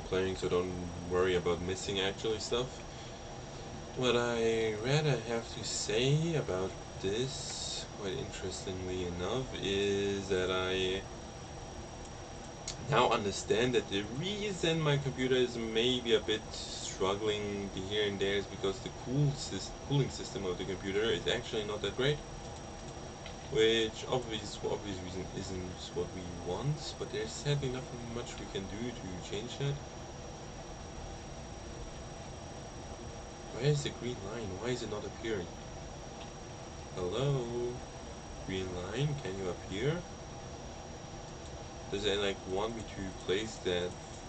playing, so don't worry about missing actually stuff. What I rather have to say about this, quite interestingly enough, is that I now understand that the reason my computer is maybe a bit struggling here and there is because the cooling system of the computer is actually not that great. Which for obvious reason isn't what we want, but there's sadly nothing much we can do to change that. Where is the green line? Why is it not appearing? Hello? Green line, can you appear? Does it like want me to place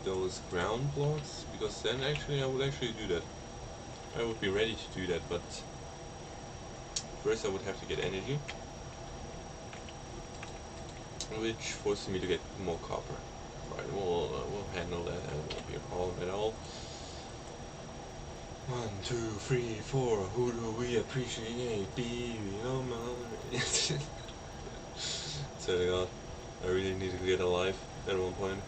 those ground blocks? Because then actually I would actually do that. I would be ready to do that, but first I would have to get energy, which forces me to get more copper. Right, we'll handle that. That won't be a problem at all. 1, 2, 3, 4. Who do we appreciate? Baby, oh my. So God, I really need to get alive at one point.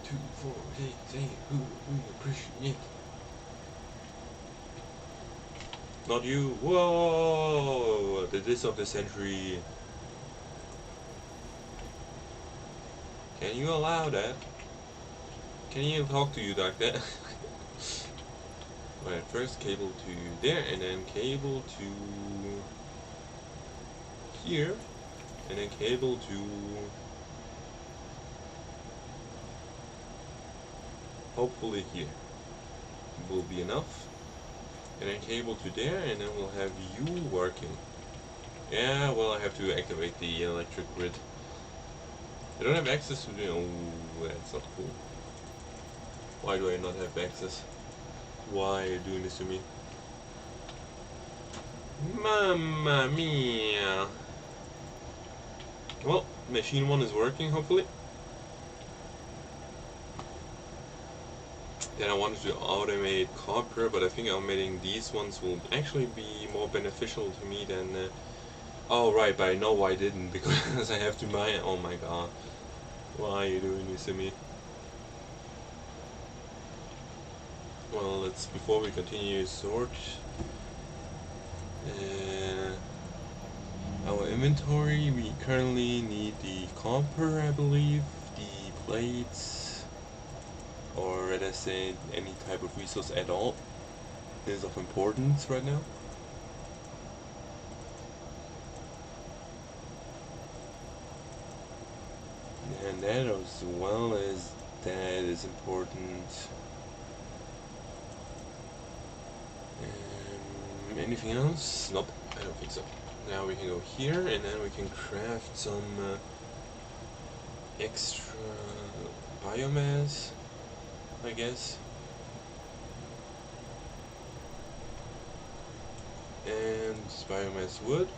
2, 4, 6, 8. Who do we appreciate? Not you. Whoa! The diss of the century. Can you allow that? Can you talk to you like that? Right, first cable to there, and then cable to here, and then cable to hopefully here will be enough, and then cable to there, and then we'll have you working. Yeah, well, I have to activate the electric grid. I don't have access to the... Oh, that's not cool. Why do I not have access? Why are you doing this to me? Mamma mia! Well, machine 1 is working, hopefully. Then I wanted to automate copper, but I think automating these ones will actually be more beneficial to me than... Oh right, but I know why I didn't, because I have to mine... Oh my god. Why are you doing this to me? Well, let's, before we continue, sort our inventory. We currently need the copper, I believe, the plates, or rather say any type of resource at all is of importance right now. And that as well as that is important. Anything else? Nope, I don't think so. Now we can go here, and then we can craft some extra biomass, I guess. And biomass wood.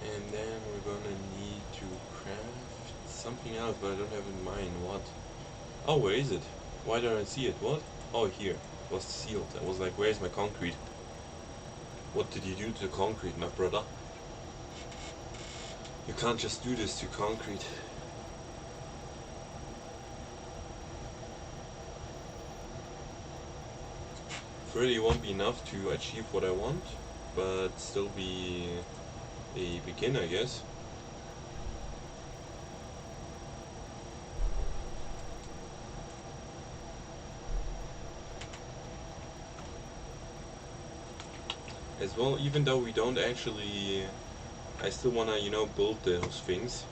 And then we're gonna need to craft something else, but I don't have in mind what. Oh, where is it? Why don't I see it? What? Oh, here. It was sealed. I was like, where's my concrete? What did you do to concrete, my brother? You can't just do this to concrete. Really won't be enough to achieve what I want, but still be a beginner, I guess. As well, even though we don't actually, I still wanna, you know, build those things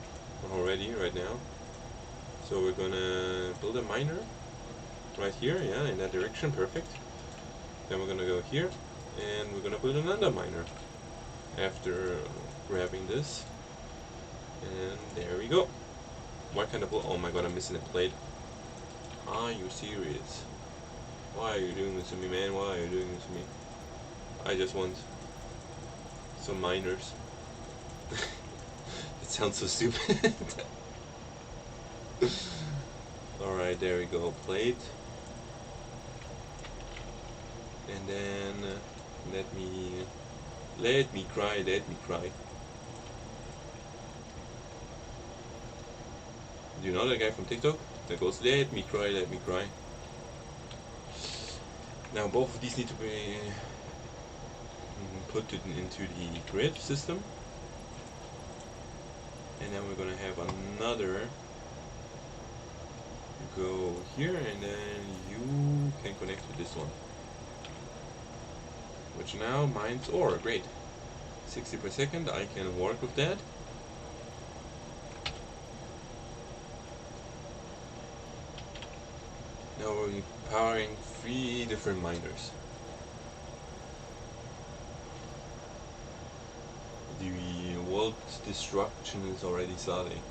already right now. So we're gonna build a miner right here, yeah, in that direction, perfect. Then we're gonna go here, and we're gonna build another miner after grabbing this. And there we go. What kind of... Oh my god, I'm missing a plate. Are you serious? Why are you doing this to me, man? Why are you doing this to me? I just want some miners. It sounds so stupid. Alright, there we go. Plate. And then let me cry. Do you know that guy from TikTok that goes, let me cry? Now both of these need to be put into the grid system, and then we're gonna have another go here, and then you can connect to this one, which now mines ore. Great, 60 per second. I can work with that. Now we're powering 3 different miners. The world destruction is already starting.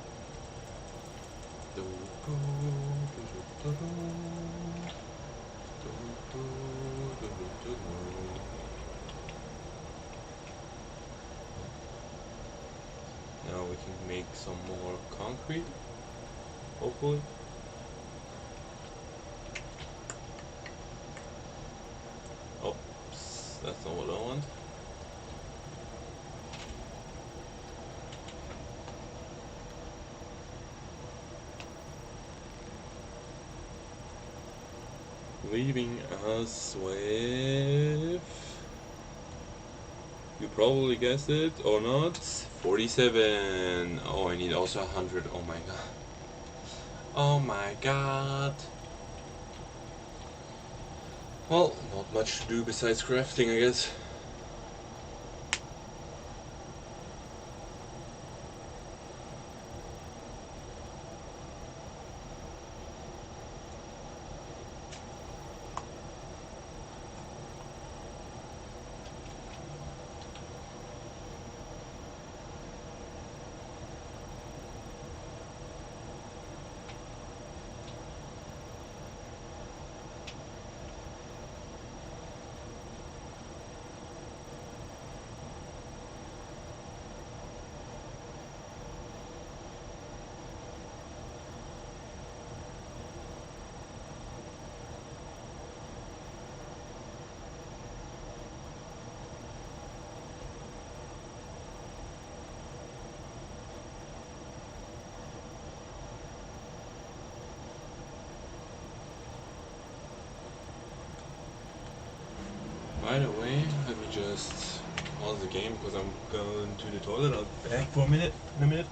Now we can make some more concrete, hopefully. Oops, that's not what I want. Leaving us with, you probably guessed it or not, 47. Oh, I need also 100. Oh my god. Oh my god. Well, not much to do besides crafting, I guess. By the way, let me just pause the game because I'm going to the toilet. I'll be back for a minute. In a minute.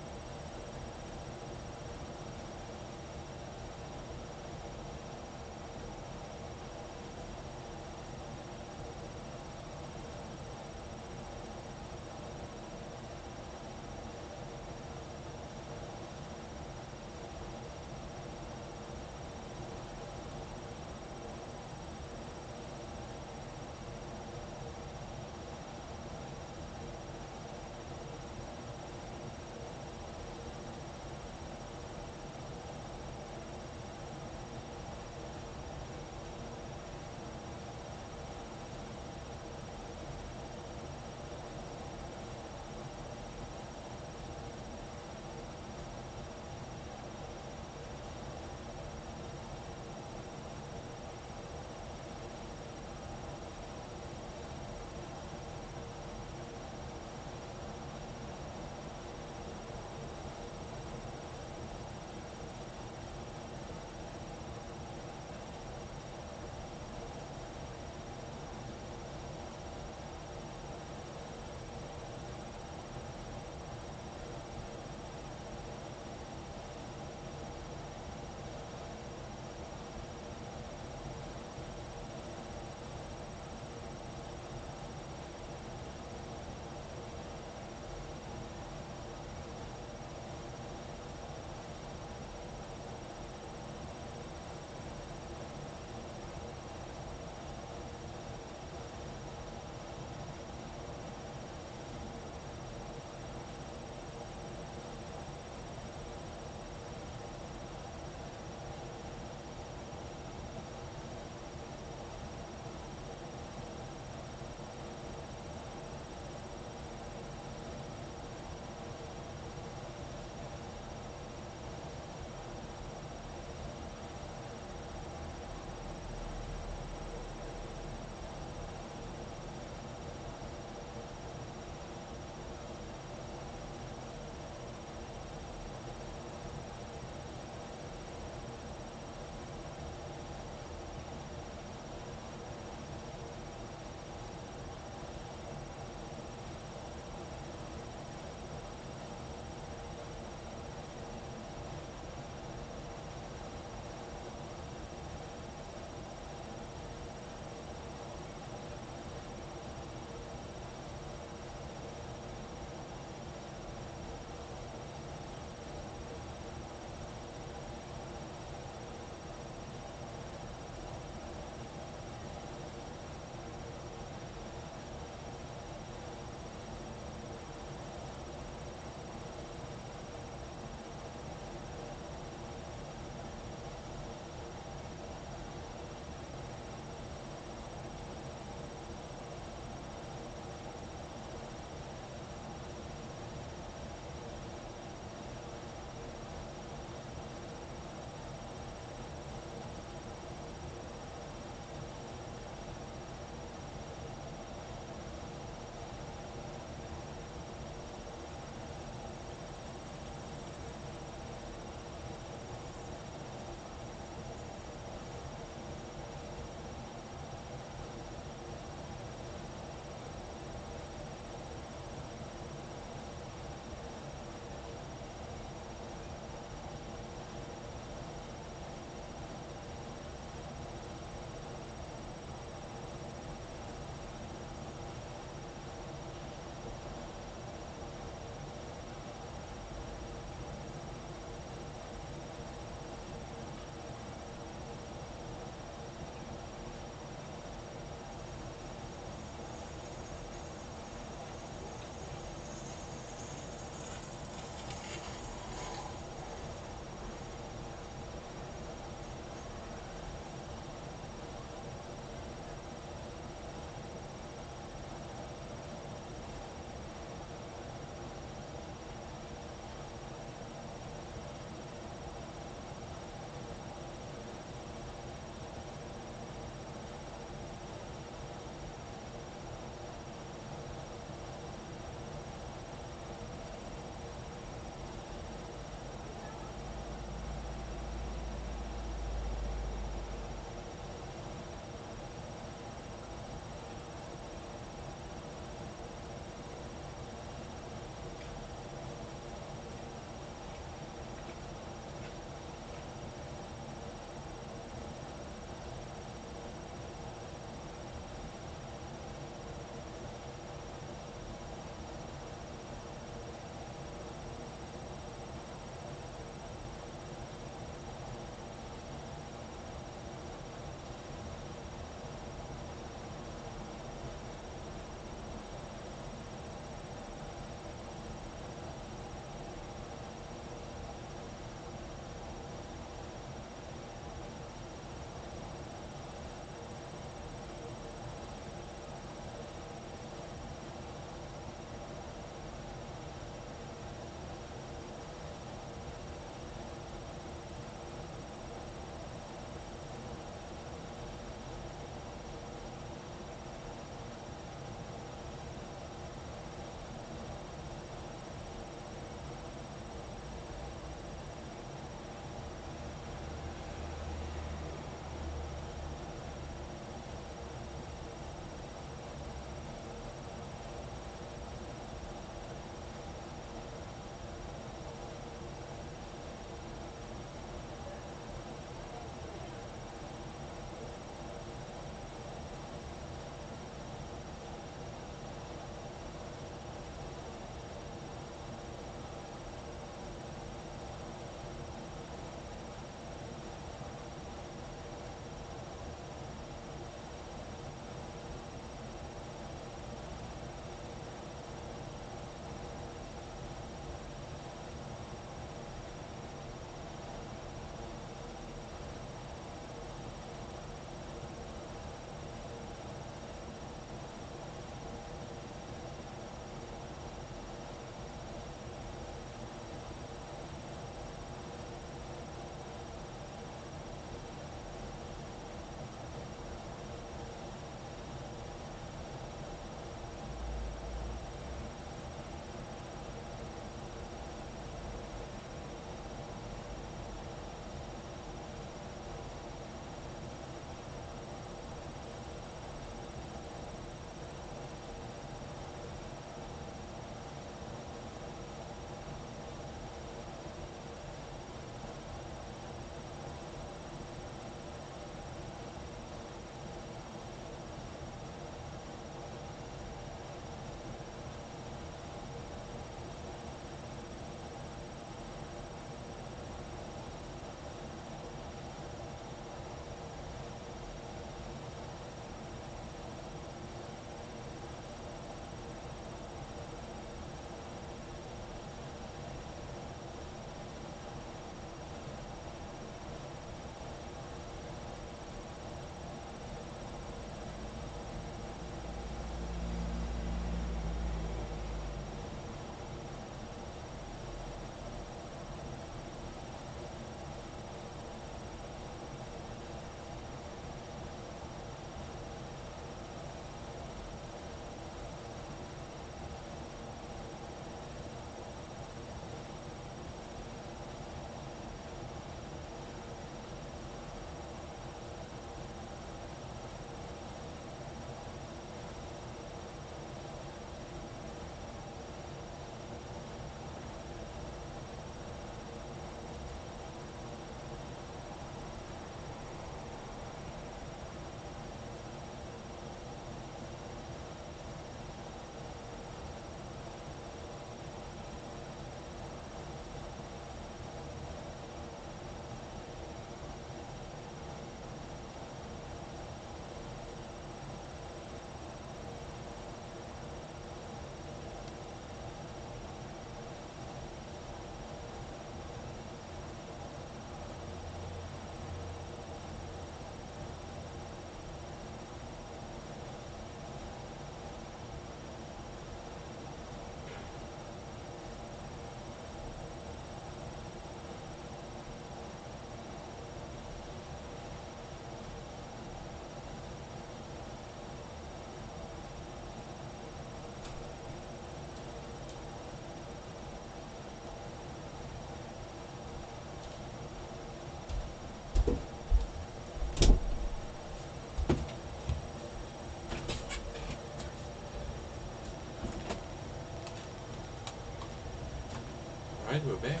Alright, we're back.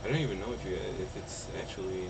I don't even know if it's actually.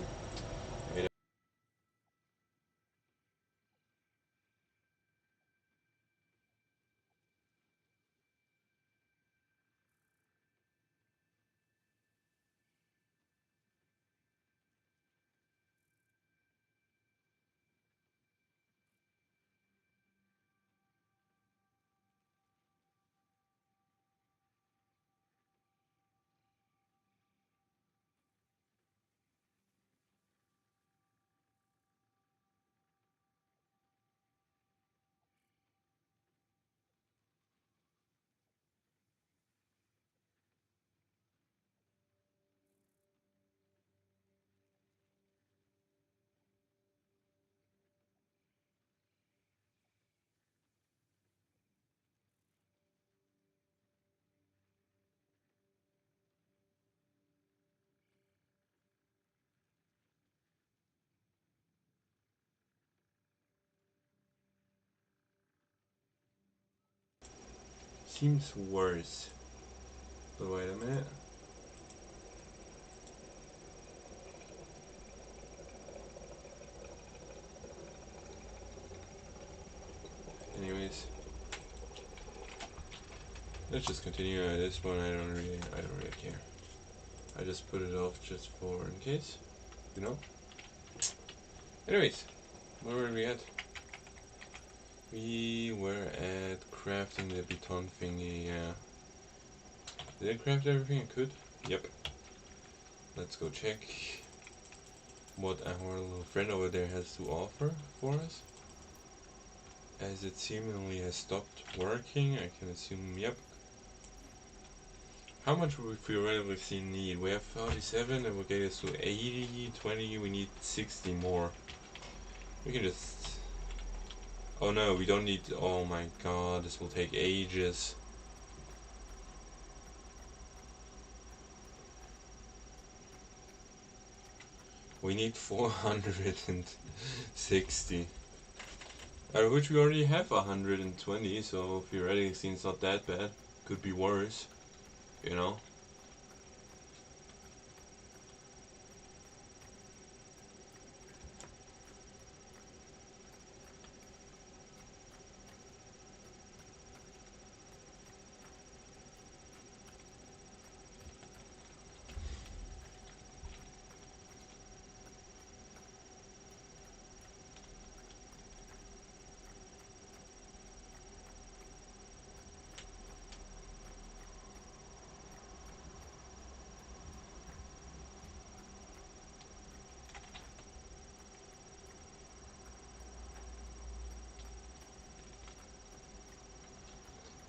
Seems worse. But wait a minute. Anyways, let's just continue. This one I don't really care. I just put it off just for in case, you know. Anyways, where were we at? We were at crafting the beton thingy. Yeah. Did I craft everything I could? Yep. Let's go check what our little friend over there has to offer for us. As it seemingly has stopped working, I can assume, yep. How much would we theoretically need? We have 47, that will get us to 80, 20, we need 60 more. We can just... Oh no, we don't need... Oh my god, this will take ages. We need 460. Out of which we already have 120, so theoretically it's not that bad. Could be worse, you know?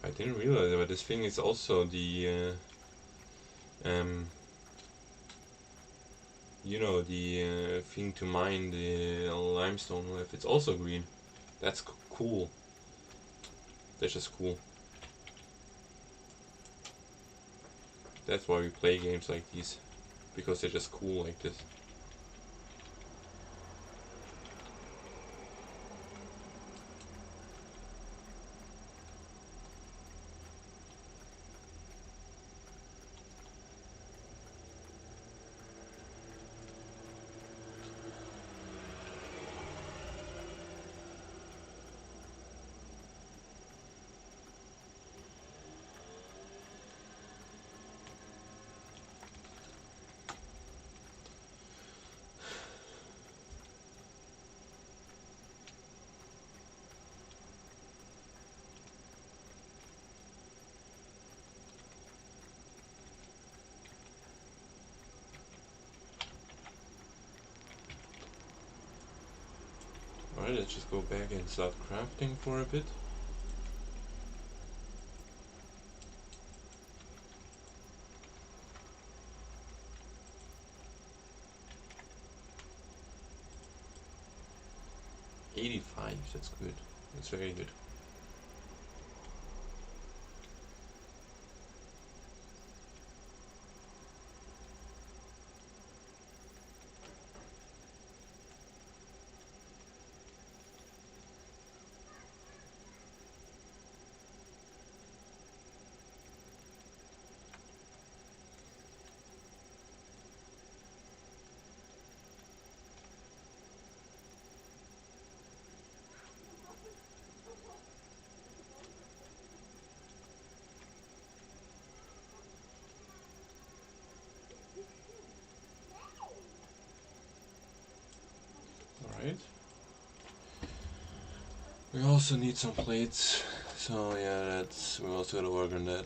I didn't realize it, but this thing is also the, you know, the thing to mine the limestone with. It's also green. That's cool. That's just cool. That's why we play games like these. Because they're just cool like this. Alright, let's just go back and start crafting for a bit. $85, that's good. That's very good. We also need some plates, so yeah, we also gotta work on that.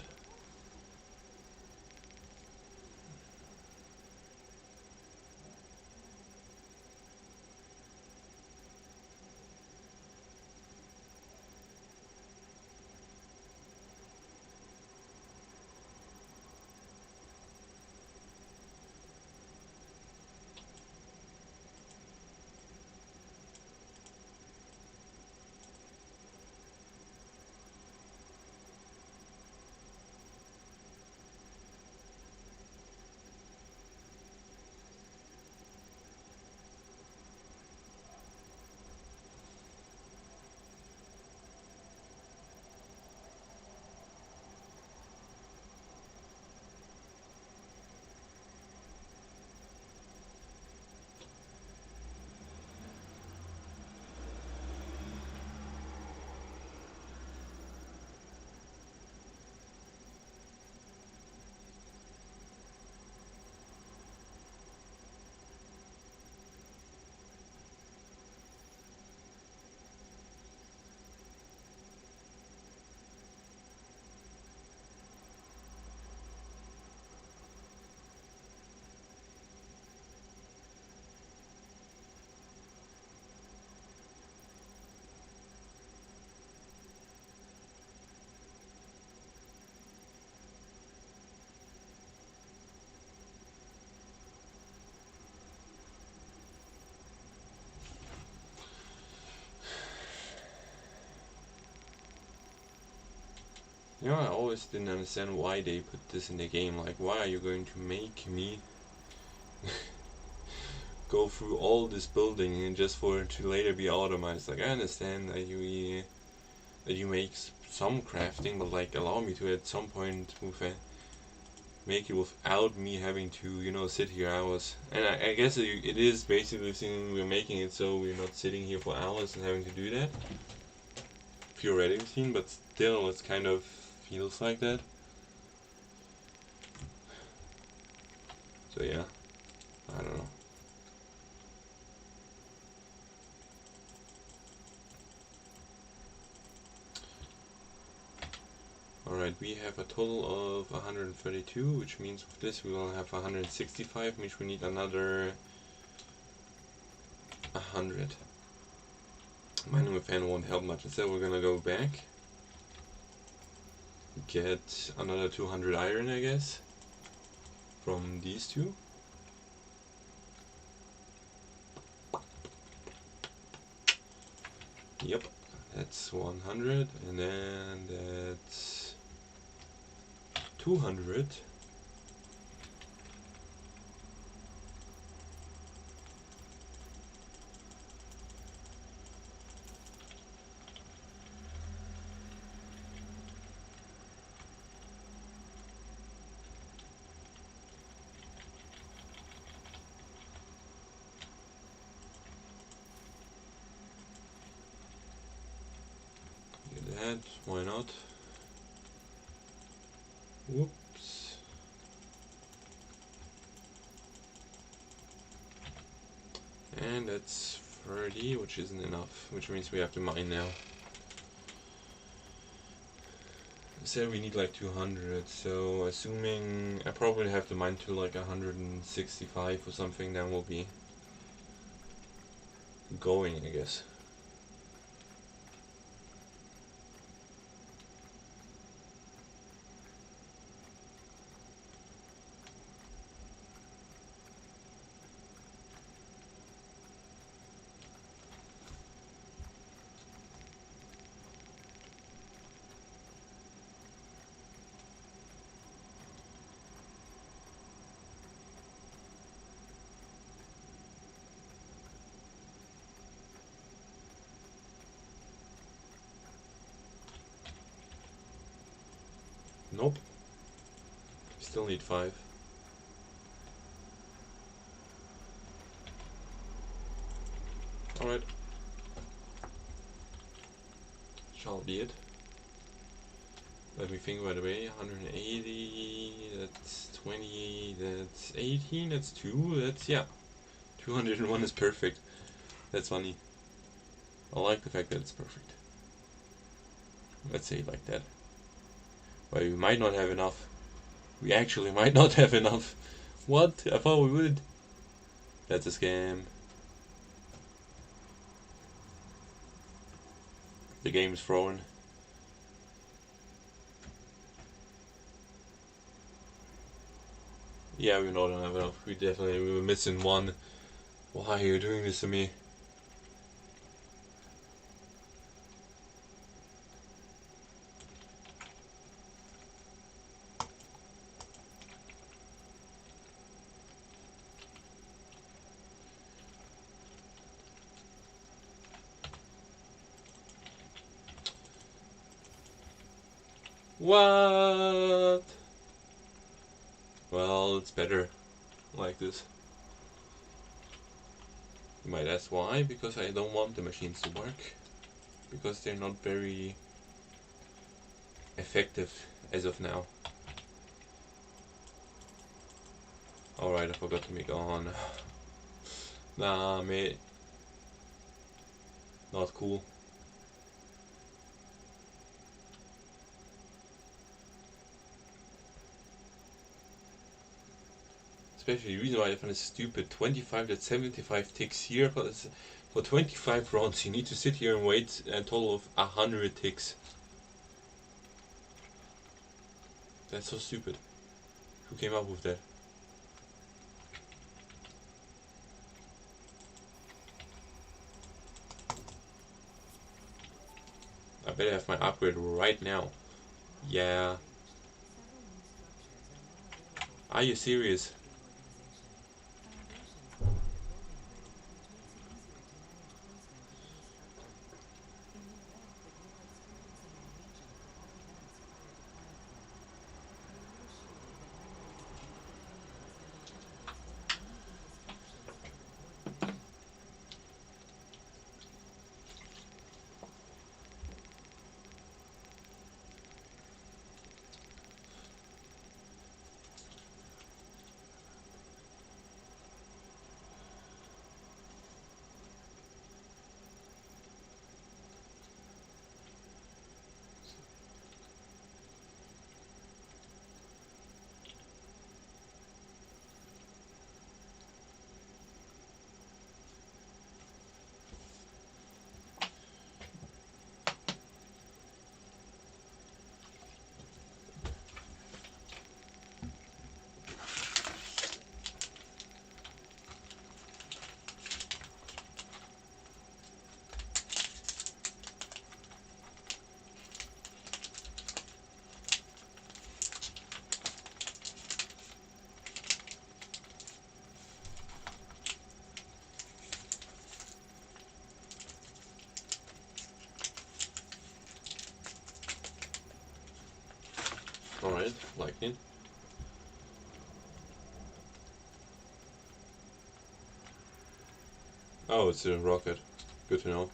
You know, I always didn't understand why they put this in the game. Like, why are you going to make me go through all this building and just for it to later be automized? Like, I understand that you make some crafting, but like, allow me to at some point make it without me having to, sit here hours. And I guess it is basically saying we're making it so we're not sitting here for hours and having to do that. Theoretically, but still, it's kind of feels like that. So yeah, I don't know. Alright, we have a total of 132, which means with this we will have 165, which we need another 100. Mining with fan won't help much. Instead we're gonna go back, get another 200 iron, I guess, from these two. Yep, that's 100, and then that's 200. Why not? Whoops. And that's 30, which isn't enough, which means we have to mine now. I said we need like 200, so assuming I probably have to mine to like 165 or something, then we'll be going, I guess. Nope. Still need 5. Alright. Shall be it. Let me think by the way. 180, that's 20, that's 18, that's 2, that's, yeah. 201 is perfect. That's funny. I like the fact that it's perfect. Let's say it like that. But we might not have enough. We actually might not have enough. What? I thought we would. That's a scam. The game is frozen. Yeah, we don't have enough. We were missing one. Why are you doing this to me? What? Well, it's better like this. You might ask why? Because I don't want the machines to work. Because they're not very effective as of now. Alright, I forgot to make on. Nah, mate. Not cool. Especially the reason why I find it stupid. 25 to 75 ticks here, but for 25 rounds you need to sit here and wait a total of 100 ticks. That's so stupid. Who came up with that? I better have my upgrade right now. Yeah. Are you serious? Alright, lightning. Oh, it's a rocket. Good to know.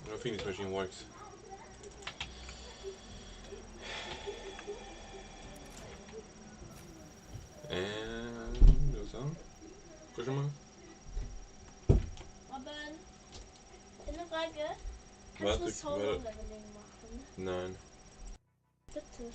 I don't think this machine works. And do so. Question mark? Robin, eine Frage. Kannst Warte, du Solo-Leveling machen? Nein. Bitte.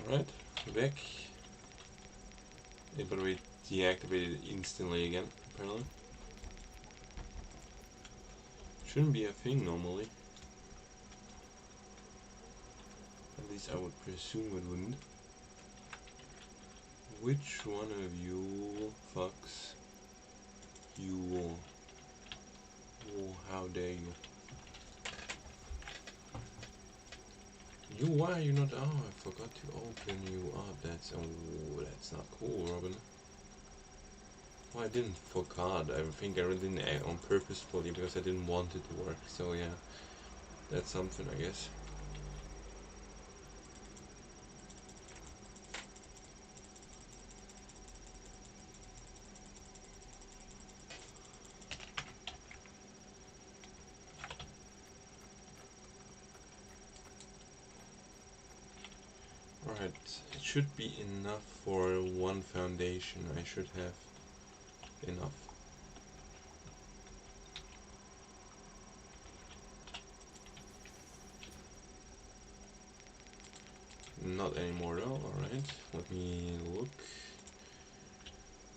Alright, back. It by the way deactivated instantly again, apparently. Shouldn't be a thing normally. At least I would presume it wouldn't. Which one of you fucks you? Oh, how dare you? You, why are you not? Oh, I forgot to open you up. That's not cool, Robin. Well, I didn't forgot. I think I didn't act on purposefully because I didn't want it to work. So yeah, that's something, I guess. Alright, it should be enough for one foundation. I should have enough. Not anymore though. Alright, let me look.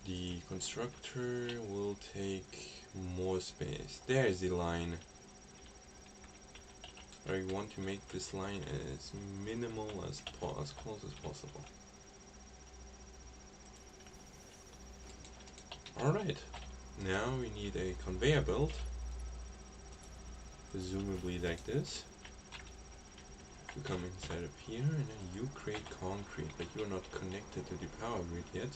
The constructor will take more space. There's the line. I want to make this line as minimal as close as possible. Alright, now we need a conveyor belt, presumably like this. You come inside of here and then you create concrete, but you are not connected to the power grid yet,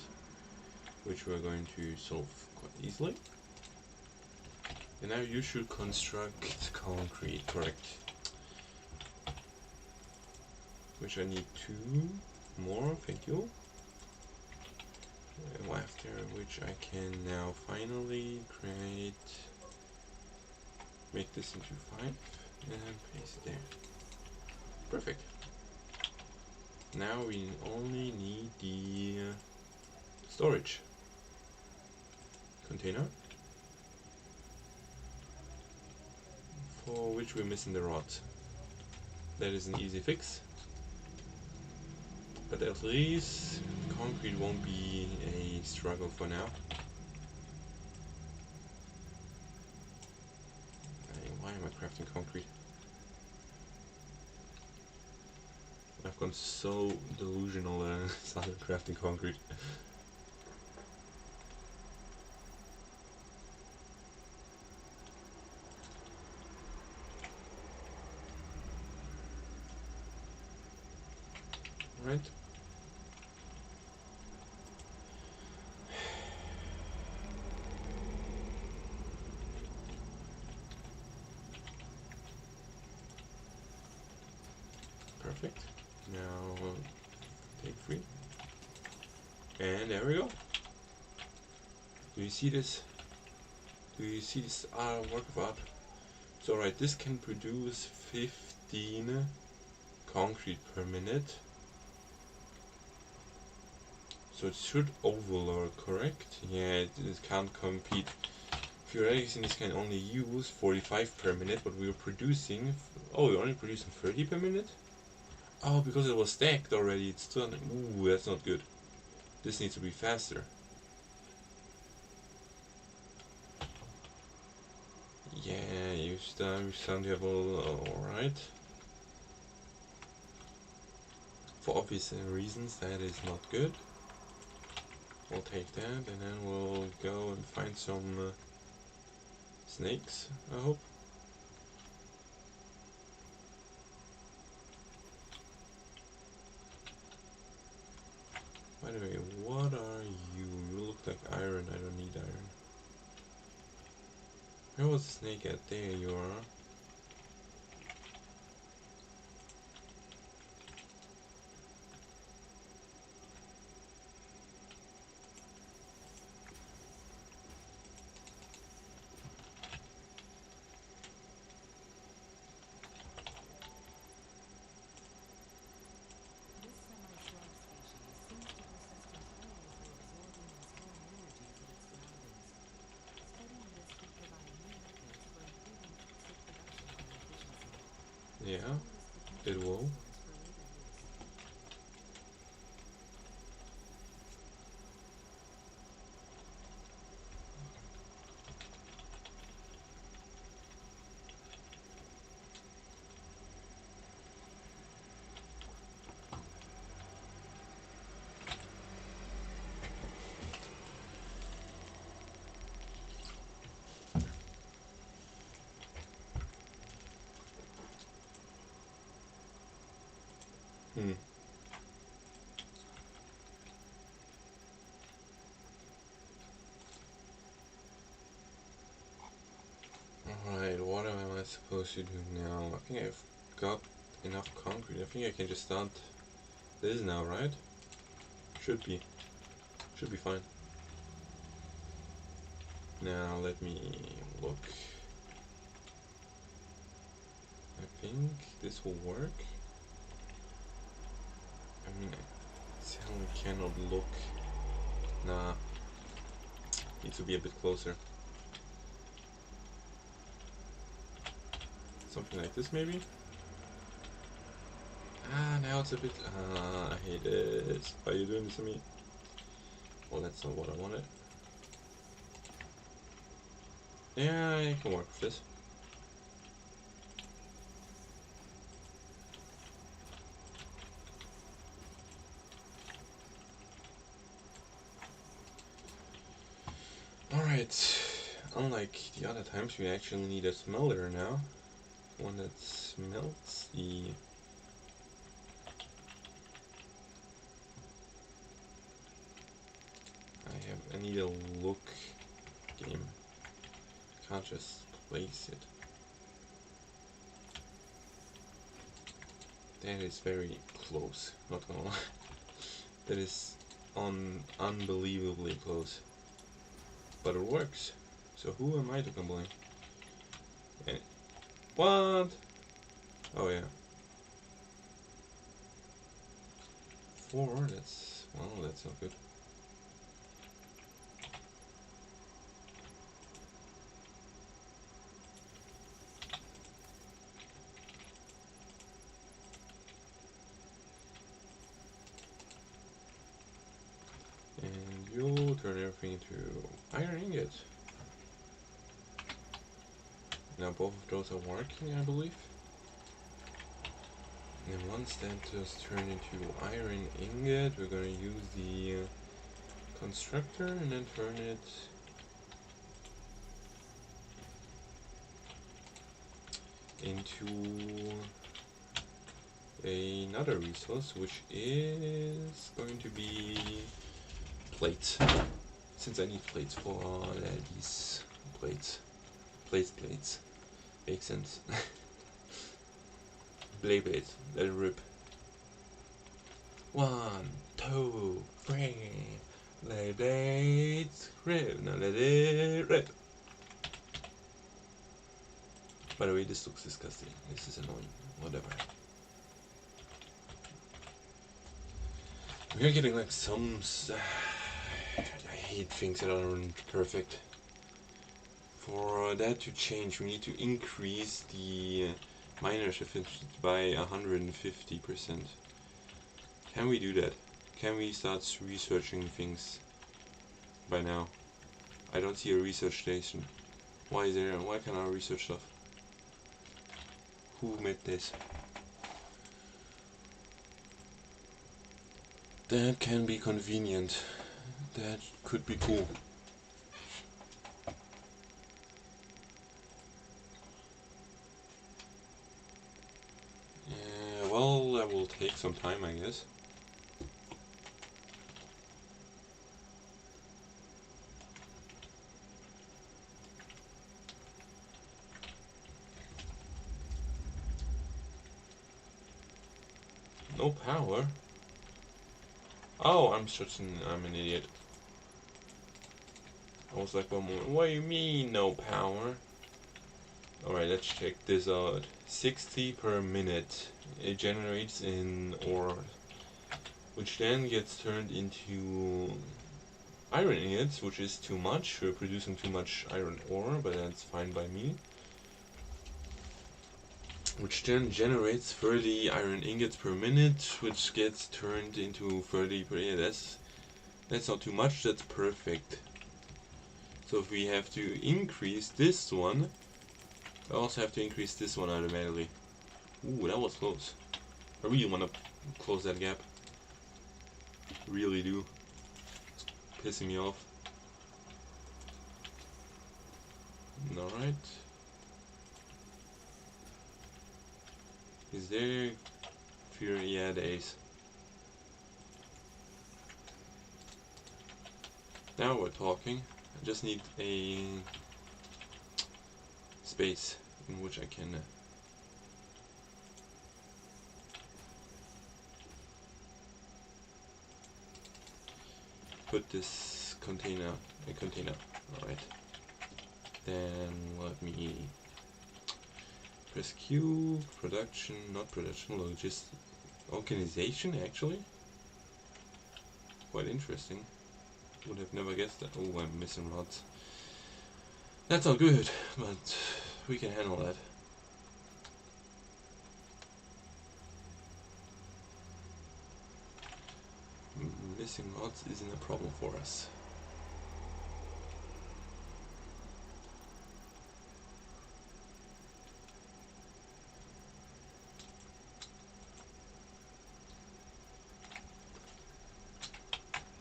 which we're going to solve quite easily. And now you should construct concrete, correct? Which I need 2 more, thank you. After which I can now finally make this into 5 and paste there. Perfect. Now we only need the storage container, for which we're missing the rod. That is an easy fix. But at least concrete won't be a struggle for now. Why am I crafting concrete? I've gone so delusional that I started crafting concrete. Right. Perfect. Now take 3. And there we go. Do you see this? Do you see this work of art? So right, this can produce 15 concrete per minute. So it should overload, correct? Yeah, it can't compete. Theoretically, this can only use 45 per minute, but we're producing... Oh, we're only producing 30 per minute? Oh, because it was stacked already, it's still... Ooh, that's not good. This needs to be faster. Yeah, you sound have alright. For obvious reasons, that is not good. We'll take that, and then we'll go and find some snakes, I hope. By the way, what are you? You look like iron. I don't need iron. Where was the snake at? There you are. Yeah, it will. supposed to do now? I think I've got enough concrete. I think I can just start this now, right? Should be fine. Now let me look. I think this will work. I mean, I certainly cannot look. Nah, needs to be a bit closer. Something like this, maybe? Ah, now it's a bit... I hate this. Why are you doing this to me? Well, that's not what I wanted. Yeah, I can work with this. Alright, unlike the other times, we actually need a smelter now. One that smelts the... I need a look game. Can't just place it. That is very close, not gonna lie. That is unbelievably close. But it works. So who am I to complain? What? Oh yeah. 4, that's... well, that's not good. And you'll turn everything into iron ingots. Now both of those are working, I believe. And once that just turned into iron ingot, we're gonna use the constructor and then turn it into another resource, which is going to be plates. Since I need plates for these plates. Plates. Makes sense. Blade, let it rip. 1, 2, 3. Blades rip. Now let it rip. By the way, this looks disgusting. This is annoying. Whatever. We're getting like some... I hate things that aren't perfect. For that to change, we need to increase the miner's efficiency by 150%. Can we do that? Can we start researching things by now? I don't see a research station. Why can't I research stuff? Who made this? That can be convenient. That could be cool. Well, that will take some time, I guess. No power? Oh, I'm an idiot. I was like, one moment, what do you mean no power? Alright, let's check this out. 60 per minute. It generates in ore, which then gets turned into iron ingots, which is too much. We're producing too much iron ore, but that's fine by me. Which then generates 30 iron ingots per minute, which gets turned into 30 per... yeah, that's not too much, that's perfect. So if we have to increase this one, I also have to increase this one automatically. Ooh, that was close. I really want to close that gap. Really do. It's pissing me off. Alright. Is there fear? Yeah, there is. Now we're talking. I just need a space. in which I can put this container. Alright. Then let me press Q. Production, not production, organization actually. Quite interesting. Would have never guessed that. Oh, I'm missing rods. That's not good, but we can handle that. Missing rods isn't a problem for us.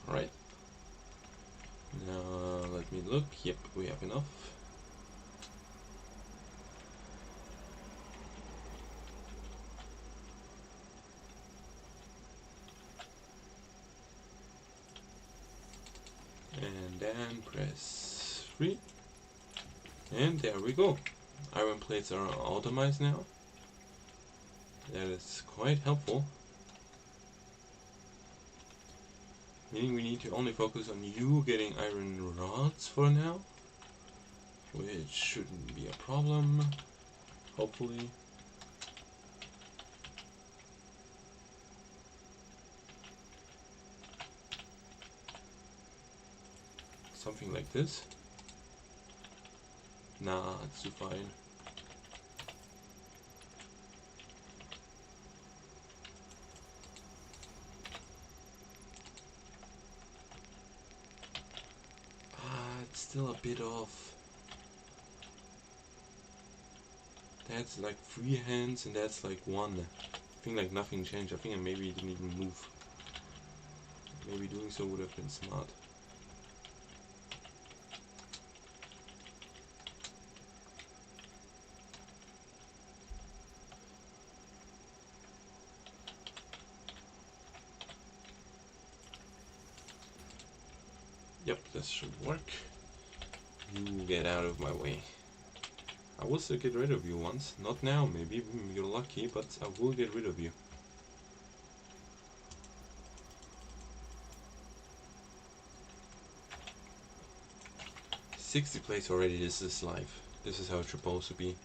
Alright. Now let me look. Yep, we have enough. And then press 3. And there we go. Iron plates are automized now. That is quite helpful. Meaning we need to only focus on you getting iron rods for now. Which shouldn't be a problem. Hopefully. Something like this. Nah, it's too fine. It's still a bit off. That's like 3 hands and that's like 1. I think like nothing changed. I think I maybe didn't even move. Maybe doing so would have been smart. Yep, this should work. You get out of my way. I will still get rid of you once. Not now, maybe. You're lucky, but I will get rid of you. $60 plays already. This is life. This is how it's supposed to be.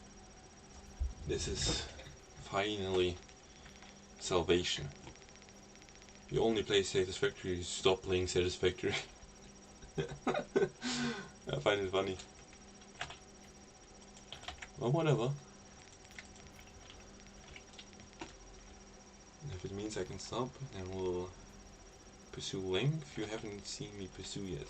This is finally salvation. You only play Satisfactory, you stop playing Satisfactory. I find it funny. Well, whatever. If it means I can stop, then we'll pursue length. You haven't seen me pursue yet.